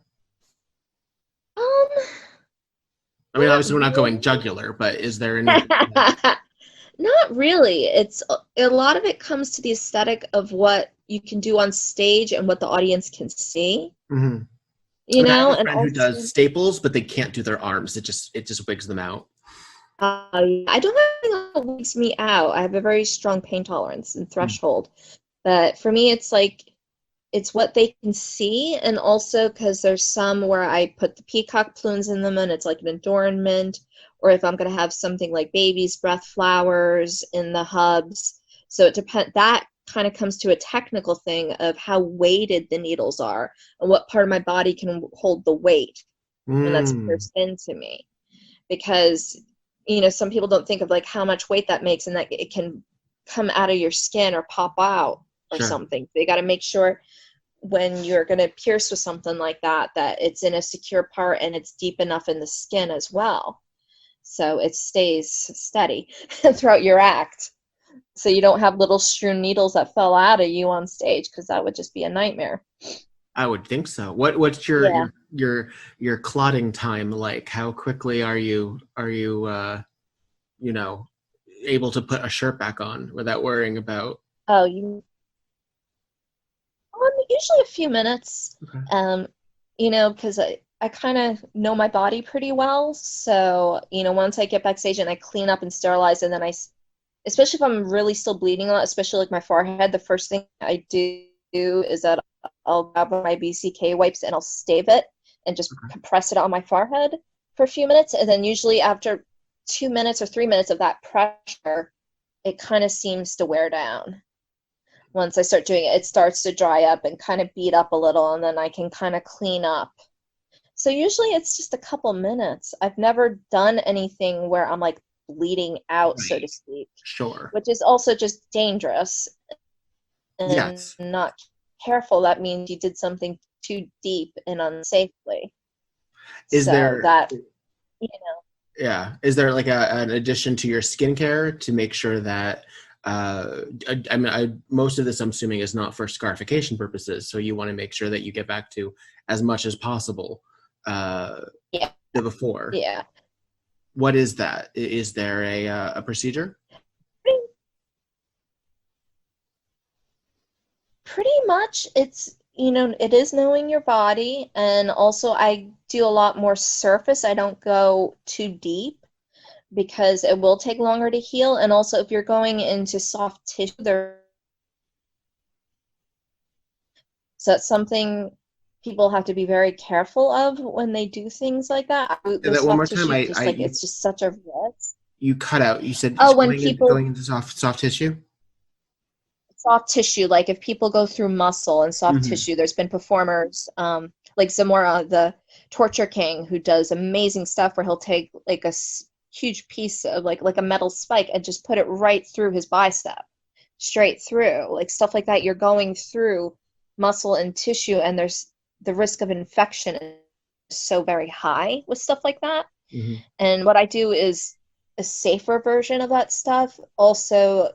Um, I mean, not obviously we're not going really. jugular, but is there anything? Not really. It's a lot of it comes to the aesthetic of what you can do on stage and what the audience can see. Mm-hmm. You I have know, a and friend who also, does staples, but they can't do their arms. It just wigs them out. I don't have anything that wigs me out. I have a very strong pain tolerance and threshold. But for me, it's like it's what they can see, and also because there's some where I put the peacock plumes in them and it's like an adornment, or if I'm going to have something like baby's breath flowers in the hubs. So it depends. That kind of comes to a technical thing of how weighted the needles are and what part of my body can hold the weight. And that's Mm, first into me, because some people don't think of like how much weight that makes, and that it can come out of your skin or pop out or sure. something. They got to make sure when you're going to pierce with something like that it's in a secure part and it's deep enough in the skin as well, so it stays steady throughout your act, so you don't have little strewn needles that fell out of you on stage, because that would just be a nightmare. I would think so. What's Yeah. your clotting time like? How quickly are you able to put a shirt back on without worrying about? Oh, usually a few minutes. Okay. Because I kind of know my body pretty well, so once I get backstage and I clean up and sterilize, and then especially if I'm really still bleeding a lot, especially like my forehead, the first thing I do is that I'll grab my BCK wipes and I'll stave it and just compress it on my forehead for a few minutes. And then usually after 2 minutes or 3 minutes of that pressure, it kind of seems to wear down. Once I start doing it, it starts to dry up and kind of beat up a little, and then I can kind of clean up. So usually it's just a couple minutes. I've never done anything where I'm like bleeding out, so to speak. Sure. Which is also just dangerous. And Yes. not careful, that means you did something too deep and unsafely. Is there that, Yeah. Is there like an addition to your skincare to make sure that most of this I'm assuming is not for scarification purposes, so you want to make sure that you get back to as much as possible to before. Yeah. What is that? Is there a procedure? Pretty much it's it is knowing your body, and also I do a lot more surface. I don't go too deep because it will take longer to heal, and also if you're going into soft tissue so that's something people have to be very careful of when they do things like that. That one more time. It's just such a risk. You cut out. You said when going into soft tissue. Soft tissue, like if people go through muscle and soft tissue, there's been performers like Zamora, the Torture King, who does amazing stuff where he'll take like a huge piece of like a metal spike and just put it right through his bicep, straight through, like stuff like that. You're going through muscle and tissue, and there's the risk of infection is so very high with stuff like that. And what I do is a safer version of that stuff. Also,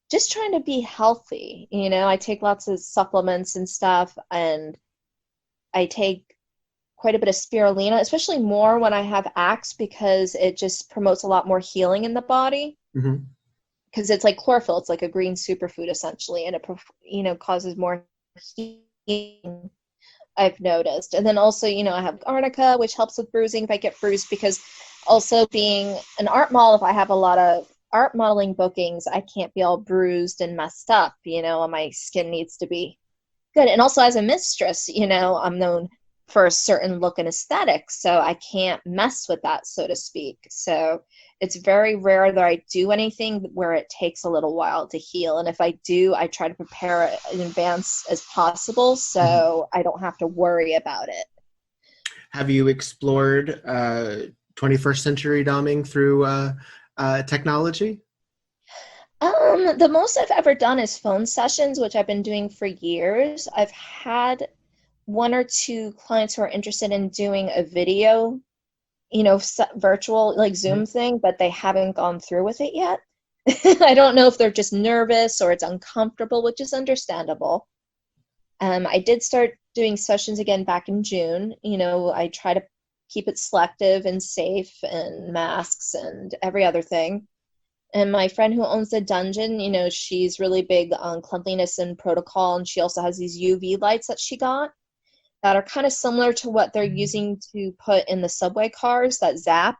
just trying to be healthy. I take lots of supplements and stuff, and I take quite a bit of spirulina, especially more when I have acts, because it just promotes a lot more healing in the body. Because it's like chlorophyll, it's like a green superfood essentially, and it causes more healing, I've noticed. And then also, I have arnica, which helps with bruising if I get bruised, because also being an art model, if I have a lot of art modeling bookings, I can't be all bruised and messed up, and my skin needs to be good. And also as a mistress, I'm known for a certain look and aesthetic, so I can't mess with that, so to speak. So it's very rare that I do anything where it takes a little while to heal. And if I do, I try to prepare it in advance as possible, so I don't have to worry about it. Have you explored 21st century doming through technology? The most I've ever done is phone sessions, which I've been doing for years. I've had one or two clients who are interested in doing a video virtual like Zoom thing, but they haven't gone through with it yet. I don't know if they're just nervous or it's uncomfortable, which is understandable. I did start doing sessions again back in June. I try to keep it selective and safe and masks and every other thing. And my friend who owns the dungeon, she's really big on cleanliness and protocol, and she also has these UV lights that she got that are kind of similar to what they're using to put in the subway cars that zap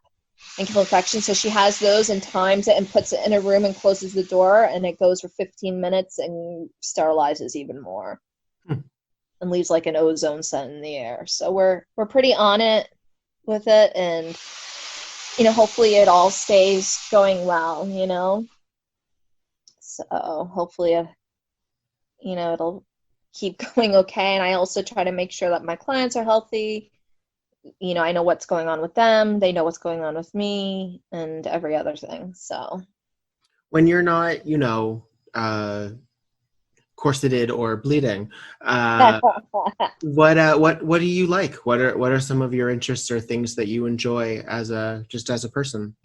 and kill infection. So she has those and times it and puts it in a room and closes the door, and it goes for 15 minutes and sterilizes even more and leaves like an ozone scent in the air. So we're pretty on it with it, and hopefully it all stays going well, so hopefully it'll keep going okay. And I also try to make sure that my clients are healthy. I know what's going on with them, they know what's going on with me, and every other thing. So when you're not corseted or bleeding, what do you like? What are some of your interests or things that you enjoy as a person?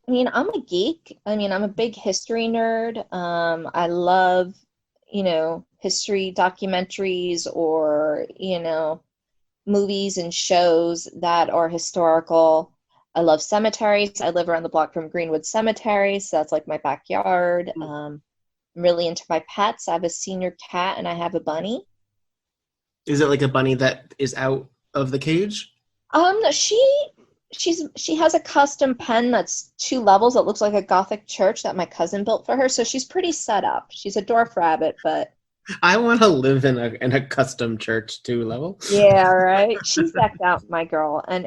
I'm a geek. I'm a big history nerd. I love history documentaries or movies and shows that are historical. I love cemeteries. I live around the block from Greenwood Cemetery, so that's like my backyard. I'm really into my pets. I have a senior cat and I have a bunny. Is it like a bunny that is out of the cage? She has a custom pen that's 2 levels that looks like a Gothic church that my cousin built for her, so she's pretty set up. She's a dwarf rabbit, but I want to live in a custom church 2 level. Yeah, right. She's decked out, my girl, and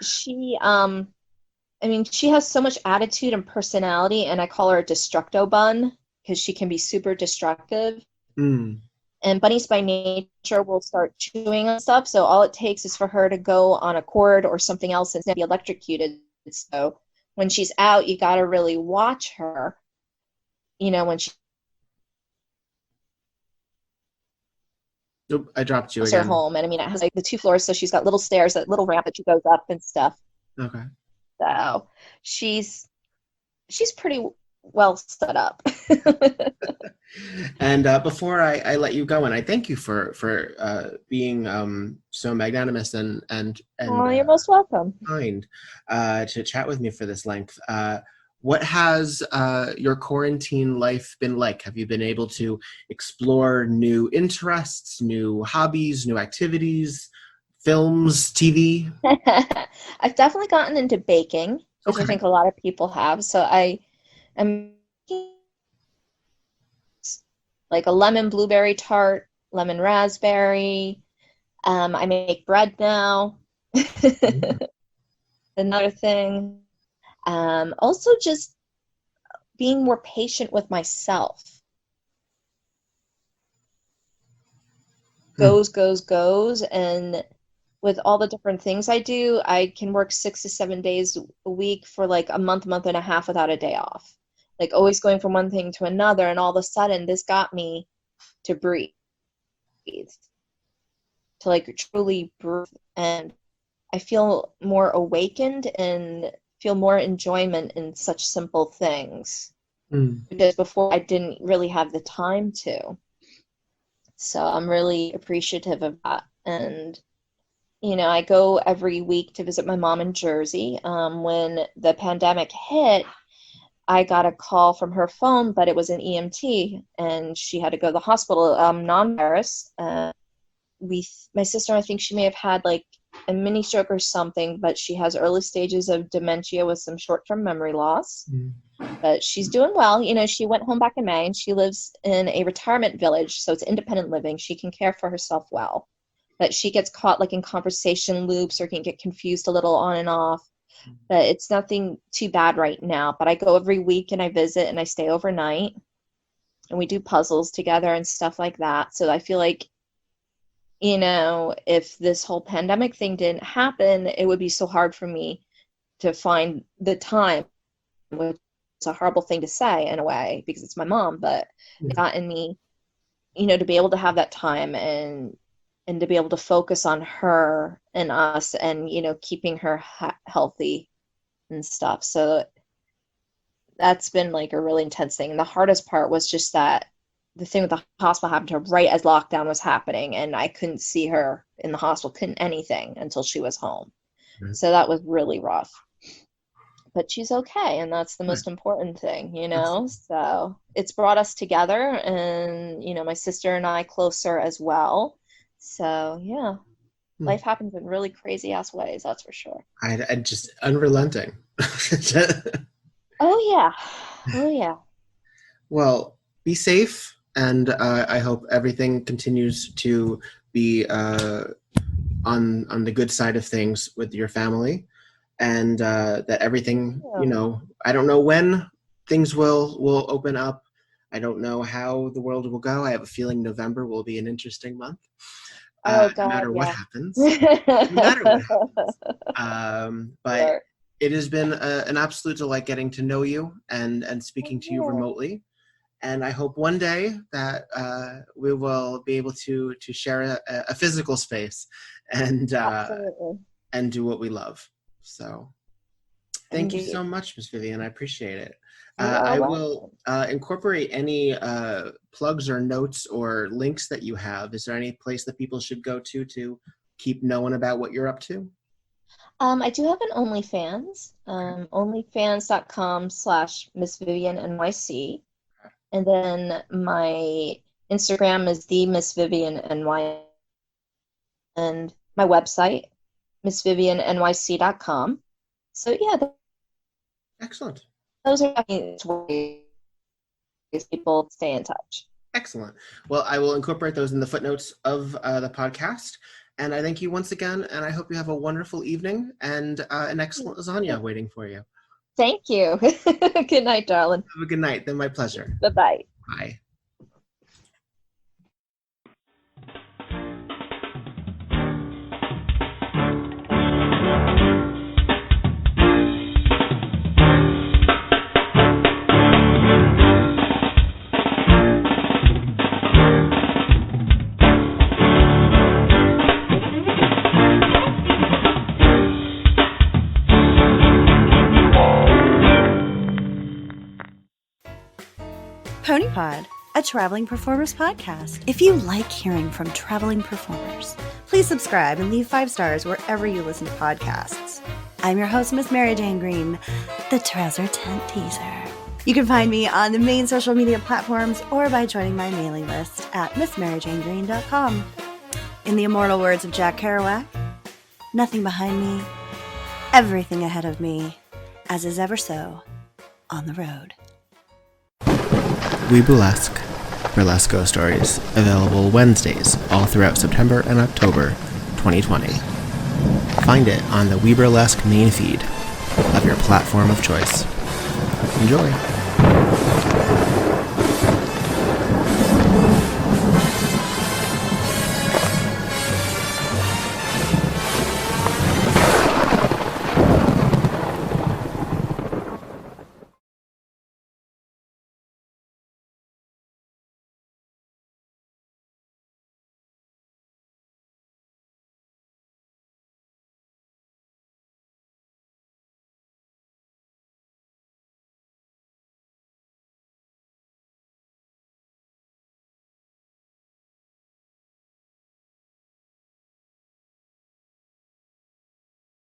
she has so much attitude and personality, and I call her a destructo bun because she can be super destructive. And bunnies by nature will start chewing on stuff, so all it takes is for her to go on a cord or something else and be electrocuted. So when she's out, you got to really watch her, when she Nope, I dropped you goes again. her home. And it has like the 2 floors, so she's got little stairs, that little ramp that she goes up and stuff. Okay. So she's pretty well set up. And before I let you go, and I thank you for being so magnanimous and Oh, you're most welcome. kind to chat with me for this length. What has your quarantine life been like? Have you been able to explore new interests, new hobbies, new activities, films, TV? I've definitely gotten into baking, which I think a lot of people have. So I am like a lemon blueberry tart, lemon raspberry. I make bread now. Another thing. Also just being more patient with myself. Goes. And with all the different things I do, I can work 6 to 7 days a week for like a month and a half without a day off. Like always going from one thing to another, and all of a sudden this got me to breathe, to like truly breathe, and I feel more awakened and feel more enjoyment in such simple things. Because before I didn't really have the time to. So I'm really appreciative of that. And I go every week to visit my mom in Jersey. When the pandemic hit, I got a call from her phone, but it was an EMT, and she had to go to the hospital, non-virus. My sister, I think she may have had like a mini stroke or something, but she has early stages of dementia with some short-term memory loss. But she's doing well. She went home back in May, and she lives in a retirement village, so it's independent living. She can care for herself well. But she gets caught like in conversation loops or can get confused a little on and off. But it's nothing too bad right now. But I go every week and I visit and I stay overnight. And we do puzzles together and stuff like that. So I feel like, if this whole pandemic thing didn't happen, it would be so hard for me to find the time, which is a horrible thing to say in a way because it's my mom, but it got in me, to be able to have that time and and to be able to focus on her and us and, you know, keeping her healthy and stuff. So that's been like a really intense thing. And the hardest part was just that the thing with the hospital happened to her right as lockdown was happening, and I couldn't see her in the hospital, couldn't anything until she was home. Mm-hmm. So that was really rough. But she's okay, and that's the most important thing, you know? So it's brought us together, and, you know, my sister and I closer as well. So, yeah, life happens in really crazy-ass ways, that's for sure. I just unrelenting. Oh, yeah. Oh, yeah. Well, be safe, and I hope everything continues to be on the good side of things with your family. And that everything, you know, I don't know when things will open up. I don't know how the world will go. I have a feeling November will be an interesting month. No matter what happens. No matter what happens. But it has been an absolute delight getting to know you and speaking to you remotely. And I hope one day that we will be able to share a physical space and do what we love. So thank you so much, Ms. Vivian. I appreciate it. I will incorporate any plugs or notes or links that you have. Is there any place that people should go to keep knowing about what you're up to? I do have an OnlyFans, onlyfans.com/MissVivianNYC. And then my Instagram is the Miss Vivian NY, and my website, MissVivianNYC.com. So yeah, excellent. Those are ways people stay in touch. Excellent. Well, I will incorporate those in the footnotes of the podcast. And I thank you once again, and I hope you have a wonderful evening and an excellent lasagna waiting for you. Thank you. Good night, darling. Have a good night. Then my pleasure. Bye-bye. Bye. PonyPod, a traveling performers podcast. If you like hearing from traveling performers, please subscribe and leave 5 stars wherever you listen to podcasts. I'm your host, Miss Mary Jane Green, the Trouser Tent Teaser. You can find me on the main social media platforms or by joining my mailing list at MissMaryJaneGreen.com. In the immortal words of Jack Kerouac, nothing behind me, everything ahead of me, as is ever so on the road. We Burlesque, Burlesque Ghost Stories, available Wednesdays all throughout September and October 2020. Find it on the We Burlesque main feed of your platform of choice. Enjoy!